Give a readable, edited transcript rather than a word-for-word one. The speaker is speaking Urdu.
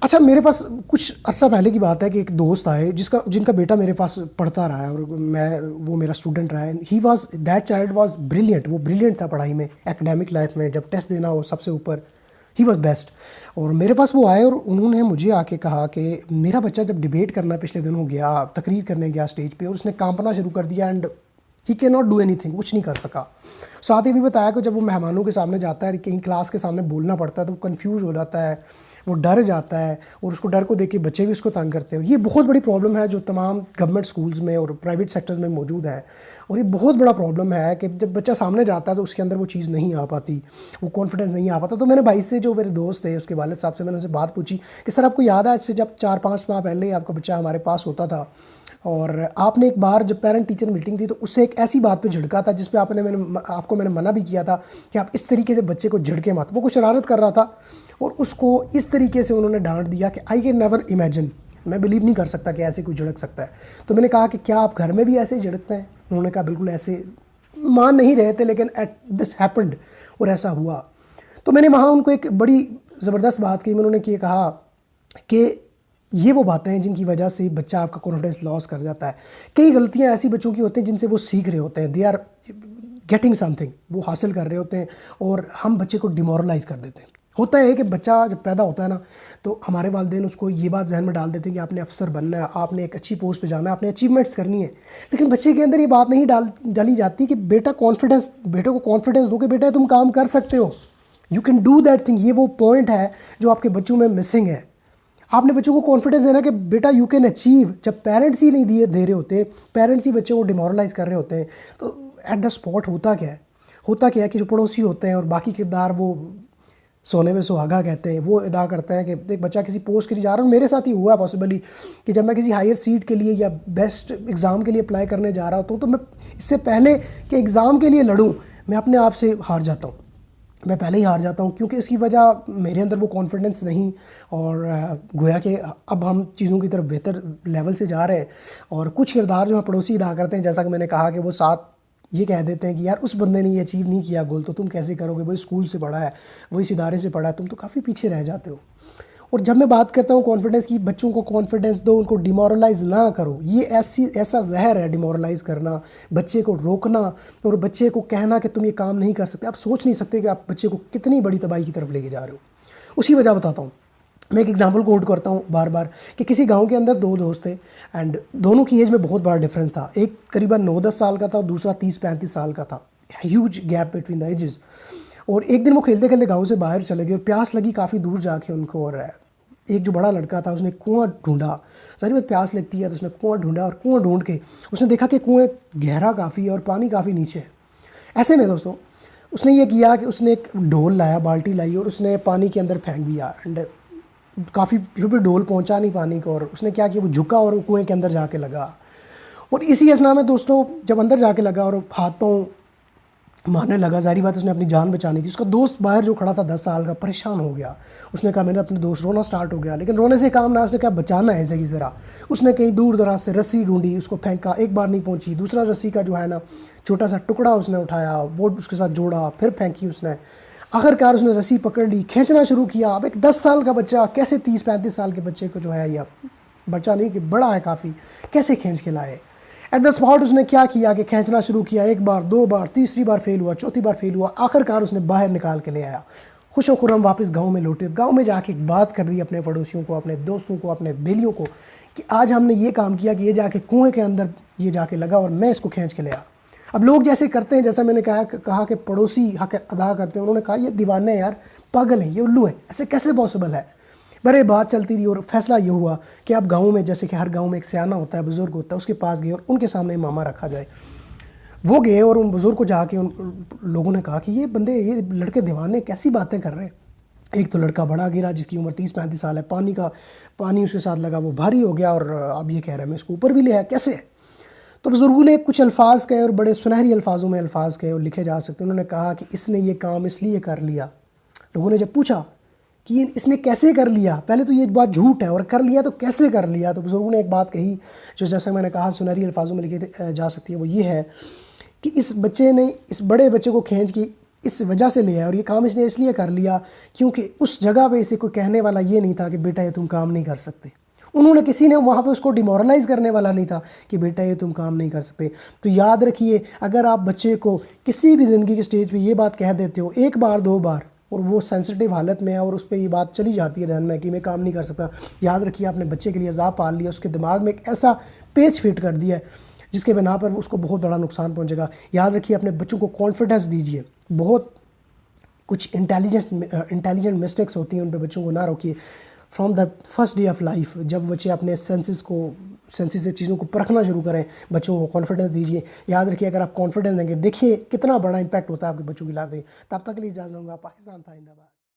اچھا میرے پاس کچھ عرصہ پہلے کی بات ہے کہ ایک دوست آئے جن کا بیٹا میرے پاس پڑھتا رہا ہے اور وہ میرا اسٹوڈنٹ رہا ہے. That child was brilliant. وہ بریلینٹ تھا پڑھائی میں, ایکڈیمک لائف میں. جب ٹیسٹ دینا ہو سب سے اوپر ہی واز بیسٹ. اور میرے پاس وہ آئے اور انہوں نے مجھے آ کے کہا کہ میرا بچہ جب ڈبیٹ کرنا پچھلے دنوں گیا, تقریر کرنے گیا اسٹیج پہ, اور اس نے کانپنا شروع کر دیا and he can not do any thing, کچھ نہیں کر سکا. ساتھ ہی بھی بتایا کہ جب وہ مہمانوں کے سامنے جاتا ہے, کہیں کلاس کے سامنے بولنا پڑتا ہے تو وہ کنفیوز ہو جاتا ہے, وہ ڈر جاتا ہے, اور اس کو ڈر کو دیکھ کے بچے بھی اس کو تنگ کرتے ہیں. یہ بہت بڑی پرابلم ہے جو تمام گورنمنٹ سکولز میں اور پرائیویٹ سیکٹرز میں موجود ہے, اور یہ بہت بڑا پرابلم ہے کہ جب بچہ سامنے جاتا ہے تو اس کے اندر وہ چیز نہیں آ پاتی, وہ کانفیڈنس نہیں آ پاتا. تو میں نے بھائی سے, جو میرے دوست تھے, اس کے والد صاحب سے میں نے اسے بات پوچھی کہ سر آپ کو یاد ہے آج سے جب 4-5 ماہ پہلے آپ کا بچہ ہمارے پاس ہوتا تھا, اور آپ نے ایک بار جب پیرنٹ ٹیچر میٹنگ تھی تو اس سے ایک ایسی بات پہ جھڑکا تھا جس پہ آپ کو میں نے منع بھی کیا تھا کہ آپ اس طریقے سے بچے کو جھڑکے مت. وہ کچھ شرارت کر رہا تھا اور اس کو اس طریقے سے انہوں نے ڈانٹ دیا کہ آئی کین نیور امیجن, میں بلیو نہیں کر سکتا کہ ایسے کوئی جھڑک سکتا ہے. تو میں نے کہا کہ کیا آپ گھر میں بھی ایسے جھڑکتے ہیں؟ انہوں نے کہا بالکل ایسے. مان نہیں رہے تھے لیکن دس ہیپنڈ, اور ایسا ہوا. تو میں نے وہاں ان کو ایک بڑی زبردست بات کی. انہوں نے یہ کہا کہ یہ وہ باتیں ہیں جن کی وجہ سے بچہ آپ کا کانفیڈنس لاس کر جاتا ہے. کئی غلطیاں ایسی بچوں کی ہوتی ہیں جن سے وہ سیکھ رہے ہوتے ہیں, they are getting something, وہ حاصل کر رہے ہوتے ہیں, اور ہم بچے کو ڈیمورلائز کر دیتے ہیں. ہوتا ہے کہ بچہ جب پیدا ہوتا ہے نا تو ہمارے والدین اس کو یہ بات ذہن میں ڈال دیتے ہیں کہ آپ نے افسر بننا ہے, آپ نے ایک اچھی پوسٹ پہ جانا ہے, آپ نے اچیومنٹس کرنی ہے. لیکن بچے کے اندر یہ بات نہیں ڈالی جاتی کہ بیٹے کو کانفیڈنس دو کہ بیٹا تم کام کر سکتے ہو, you can do that thing. یہ وہ پوائنٹ ہے جو آپ کے بچوں میں مسنگ ہے. آپ نے بچوں کو کانفیڈنس دینا کہ بیٹا یو کین اچیو. جب پیرنٹس ہی نہیں دے رہے ہوتے, پیرنٹس ہی بچوں کو ڈیمورلائز کر رہے ہوتے ہیں, تو ایٹ دا اسپاٹ ہوتا کیا ہے کہ جو پڑوسی ہوتے ہیں اور باقی کردار وہ سونے میں سہاگا کہتے ہیں, وہ ادا کرتا ہے کہ ایک بچہ کسی پوسٹ کے لیے جا رہا ہے. میرے ساتھ ہی ہوا پاسبلی کہ جب میں کسی ہائر سیٹ کے لیے یا بیسٹ ایگزام کے لیے اپلائی کرنے جا رہا ہوتا ہوں تو میں اس سے پہلے کہ ایگزام کے لیے لڑوں میں اپنے آپ سے ہار جاتا ہوں. میں پہلے ہی ہار جاتا ہوں کیونکہ اس کی وجہ میرے اندر وہ کانفیڈنس نہیں, اور گویا کہ اب ہم چیزوں کی طرف بہتر لیول سے جا رہے ہیں. اور کچھ کردار جو ہم پڑوسی ادا کرتے ہیں, جیسا کہ میں نے کہا کہ وہ ساتھ یہ کہہ دیتے ہیں کہ یار اس بندے نے یہ اچیو نہیں کیا گول, تو تم کیسے کرو گے, وہی اسکول سے پڑھا ہے, وہی اس ادارے سے پڑھا ہے, تم تو کافی پیچھے رہ جاتے ہو. اور جب میں بات کرتا ہوں کانفیڈنس کی, بچوں کو کانفیڈنس دو, ان کو ڈیمورلائز نہ کرو. یہ ایسا زہر ہے ڈیمورلائز کرنا, بچے کو روکنا اور بچے کو کہنا کہ تم یہ کام نہیں کر سکتے. آپ سوچ نہیں سکتے کہ آپ بچے کو کتنی بڑی تباہی کی طرف لے کے جا رہے ہو. اسی وجہ بتاتا ہوں, میں ایک ایگزامپل کوٹ کرتا ہوں بار بار کہ کسی گاؤں کے اندر 2 دوست تھے, اینڈ دونوں کی ایج میں بہت بڑا ڈفرینس تھا. ایک قریباً 9-10 سال کا تھا اور دوسرا 30-35 سال کا تھا. Huge gap between the ages. اور ایک دن وہ کھیلتے کھیلتے گاؤں سے باہر چلے گئے اور پیاس لگی کافی دور جا کے ان کو. اور ایک جو بڑا لڑکا تھا اس نے کنواں ڈھونڈا. ظاہر بات پیاس لگتی ہے تو اس نے کنواں ڈھونڈا, اور کنواں ڈھونڈ کے اس نے دیکھا کہ کنویں گہرا کافی ہے اور پانی کافی نیچے ہے. ایسے میں دوستوں اس نے یہ کیا کہ اس نے ایک ڈول لایا, بالٹی لائی, اور اس نے پانی کے اندر پھینک دیا. اینڈ کافی پھر ڈول پہنچا نہیں پانی کو, اور اس نے کیا وہ جھکا اور کنویں کے اندر جا کے لگا. اور اسی اسنا میں دوستوں جب اندر جا کے لگا اور ہاتھ پاؤں مارنے لگا, ظاہری بات اس نے اپنی جان بچانی تھی. اس کا دوست باہر جو کھڑا تھا 10 سال کا, پریشان ہو گیا. اس نے کہا میں نے اپنے دوست, رونا سٹارٹ ہو گیا. لیکن رونے سے کام نہ, اس نے کہا بچانا ہے اسے کس طرح. اس نے کہیں دور دراز سے رسی ڈھونڈی, اس کو پھینکا, ایک بار نہیں پہنچی. دوسرا رسی کا جو ہے نا چھوٹا سا ٹکڑا اس نے اٹھایا, وہ اس کے ساتھ جوڑا, پھر پھینکی اس نے. آخرکار اس نے رسی پکڑ لی, کھینچنا شروع کیا. اب ایک 10 سال کا بچہ کیسے 30-35 سال کے بچے کو جو ہے, یا بچہ نہیں کہ بڑا ہے کافی, کیسے کھینچ کے لائے. ایٹ دا اسپاٹ اس نے کیا کہ کھینچنا شروع کیا. 1 بار 2 بار, تیسری بار فیل ہوا, چوتھی بار فیل ہوا. آخرکار اس نے باہر نکال کے لے آیا. خوش و خرم واپس گاؤں میں لوٹے. گاؤں میں جا کے ایک بات کر دی اپنے پڑوسیوں کو, اپنے دوستوں کو, اپنے بیلیوں کو کہ آج ہم نے یہ کام کیا کہ یہ جا کے کنویں کے اندر یہ جا کے لگا اور میں اس کو کھینچ کے لے آیا. اب لوگ جیسے کرتے ہیں, جیسا میں نے کہا کہ پڑوسی حق ادا کرتے ہیں, انہوں نے کہا یہ دیوانے ہیں یار, پاگل ہیں, یہ الو ہیں, ایسے کیسے پاسبل ہے. برے بات چلتی رہی اور فیصلہ یہ ہوا کہ اب گاؤں میں, جیسے کہ ہر گاؤں میں ایک سیانہ ہوتا ہے, بزرگ ہوتا ہے, اس کے پاس گئے اور ان کے سامنے امامہ رکھا جائے. وہ گئے اور ان بزرگ کو جا کے ان لوگوں نے کہا کہ یہ بندے, یہ لڑکے دیوانے کیسی باتیں کر رہے ہیں. ایک تو لڑکا بڑا گرا جس کی عمر 30-35 سال ہے, پانی اس کے ساتھ لگا, وہ بھاری ہو گیا, اور اب یہ کہہ رہا ہے میں اس کو اوپر بھی لے آیا, کیسے. تو بزرگوں نے کچھ الفاظ کہے, اور بڑے سنہری الفاظوں میں الفاظ کہے اور لکھے جا سکتے. انہوں نے کہا کہ اس نے یہ کام اس لیے کر لیا. لوگوں نے جب پوچھا کہ اس نے کیسے کر لیا, پہلے تو یہ بات جھوٹ ہے, اور کر لیا تو کیسے کر لیا. تو بزرگوں نے ایک بات کہی جو جیسا میں نے کہا سنہری الفاظوں میں لکھی جا سکتی ہے, وہ یہ ہے کہ اس بچے نے اس بڑے بچے کو کھینچ کے اس وجہ سے لیا ہے، اور یہ کام اس نے اس لیے کر لیا کیونکہ اس جگہ پہ اسے کوئی کہنے والا یہ نہیں تھا کہ بیٹا یہ تم کام نہیں کر سکتے. انہوں نے کسی نے وہاں پہ اس کو ڈیمورلائز کرنے والا نہیں تھا کہ بیٹا یہ تم کام نہیں کر سکتے. تو یاد رکھیے اگر آپ بچے کو کسی بھی زندگی کے سٹیج پہ یہ بات کہہ دیتے ہو ایک بار دو بار اور وہ سینسٹیو حالت میں ہے اور اس پہ یہ بات چلی جاتی ہے ذہن میں کہ میں کام نہیں کر سکتا، یاد رکھیے آپ نے بچے کے لیے عذاب پال لیا، اس کے دماغ میں ایک ایسا پیچ فٹ کر دیا ہے جس کے بنا پر اس کو بہت بڑا نقصان پہنچے گا. یاد رکھیے اپنے بچوں کو کانفیڈنس دیجیے. بہت کچھ انٹیلیجنٹ مسٹیکس ہوتی ہیں، ان پہ بچوں کو نہ روکیے. From the first day of life جب بچے اپنے سینسز سے چیزوں کو پرکھنا شروع کریں، بچوں کو کانفیڈنس دیجیے. یاد رکھیے اگر آپ کانفیڈنس دیں گے، دیکھیے کتنا بڑا امپیکٹ ہوتا ہے آپ کے بچوں کی لائف میں. تب تک کے لیے اجازت دوں گا. پاکستان زندہ باد.